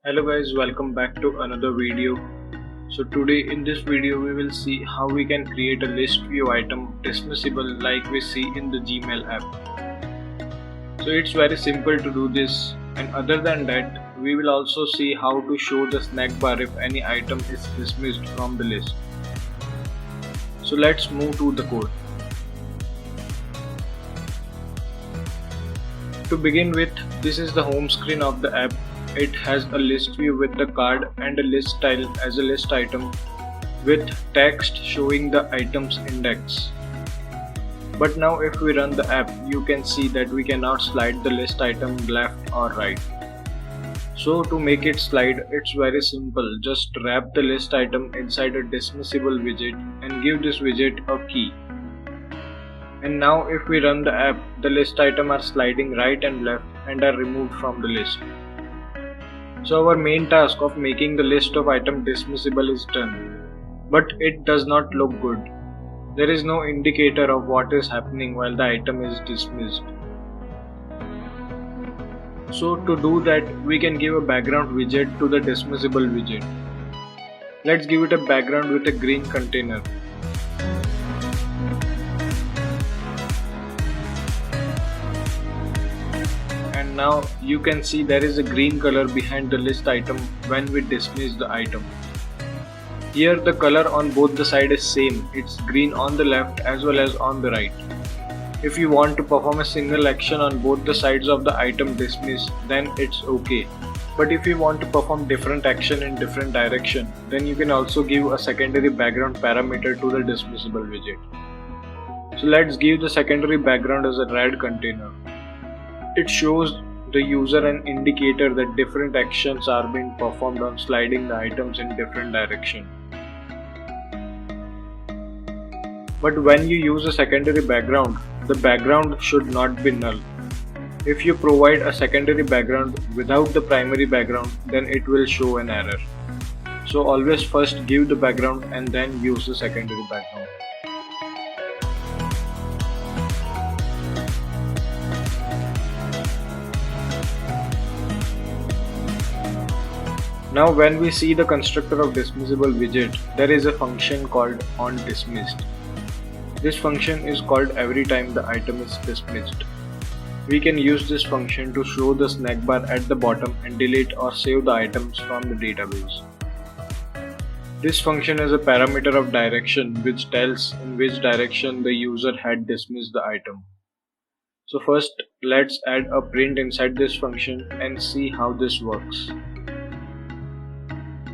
Hello guys, welcome back to another video. So today in this video we will see how we can create a list view item dismissible like we see in the Gmail app. So it's very simple to do this, and other than that we will also see how to show the snack bar if any item is dismissed from the list. So let's move to the code. To begin with, this is the home screen of the app. It has a list view with the card and a list style as a list item with text showing the item's index. But now if we run the app, you can see that we cannot slide the list item left or right. So to make it slide, it's very simple. Just wrap the list item inside a dismissible widget and give this widget a key. And now if we run the app, the list items are sliding right and left and are removed from the list. So our main task of making the list of items dismissible is done. But it does not look good. There is no indicator of what is happening while the item is dismissed. So to do that, we can give a background widget to the dismissible widget. Let's give it a background with a green container. And now you can see there is a green color behind the list item when we dismiss the item. Here the color on both the sides is same, it's green on the left as well as on the right. If you want to perform a single action on both the sides of the item dismiss, then it's okay. But if you want to perform different action in different direction, then you can also give a secondary background parameter to the dismissible widget. So let's give the secondary background as a red container. It shows the user an indicator that different actions are being performed on sliding the items in different direction. But when you use a secondary background, the background should not be null. If you provide a secondary background without the primary background, then it will show an error. So always first give the background and then use the secondary background. Now when we see the constructor of dismissible widget, there is a function called onDismissed. This function is called every time the item is dismissed. We can use this function to show the snack bar at the bottom and delete or save the items from the database. This function is a parameter of direction which tells in which direction the user had dismissed the item. So first let's add a print inside this function and see how this works.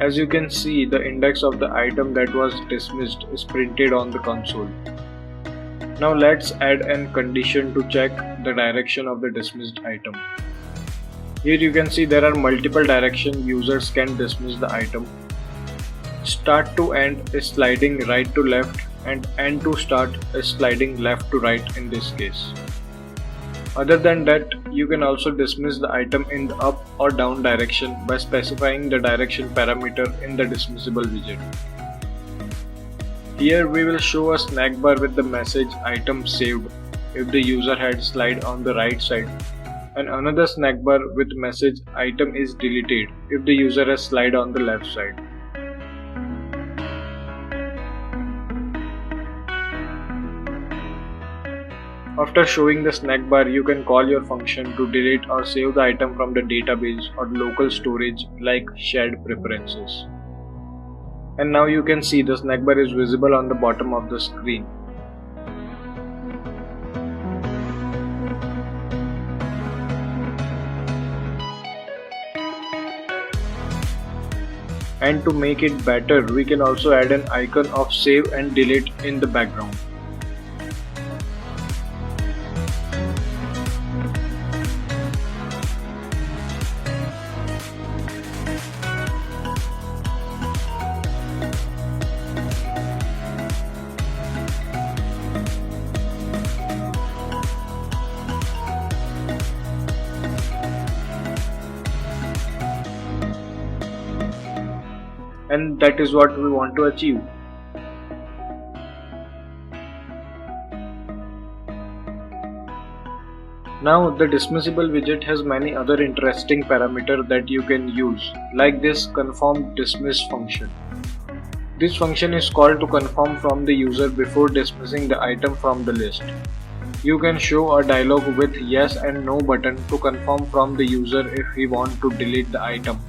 As you can see, the index of the item that was dismissed is printed on the console. Now let's add a condition to check the direction of the dismissed item. Here you can see there are multiple directions users can dismiss the item. Start to end is sliding right to left and end to start is sliding left to right in this case. Other than that, you can also dismiss the item in the up or down direction by specifying the direction parameter in the dismissible widget. Here we will show a snack bar with the message item saved if the user had slide on the right side, and another snack bar with message item is deleted if the user has slide on the left side. After showing the snack bar, you can call your function to delete or save the item from the database or local storage like shared preferences. And now you can see the snack bar is visible on the bottom of the screen. And to make it better, we can also add an icon of save and delete in the background. And that is what we want to achieve. Now the dismissible widget has many other interesting parameters that you can use, like this confirm dismiss function. This function is called to confirm from the user before dismissing the item from the list. You can show a dialog with yes and no button to confirm from the user if he wants to delete the item.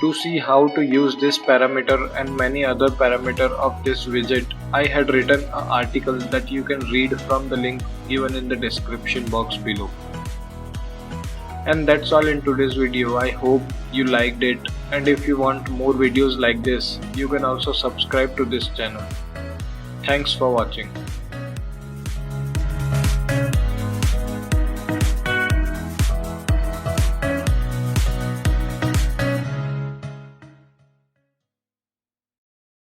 To see how to use this parameter and many other parameters of this widget, I had written an article that you can read from the link given in the description box below. And that's all in today's video. I hope you liked it, and if you want more videos like this, you can also subscribe to this channel. Thanks for watching.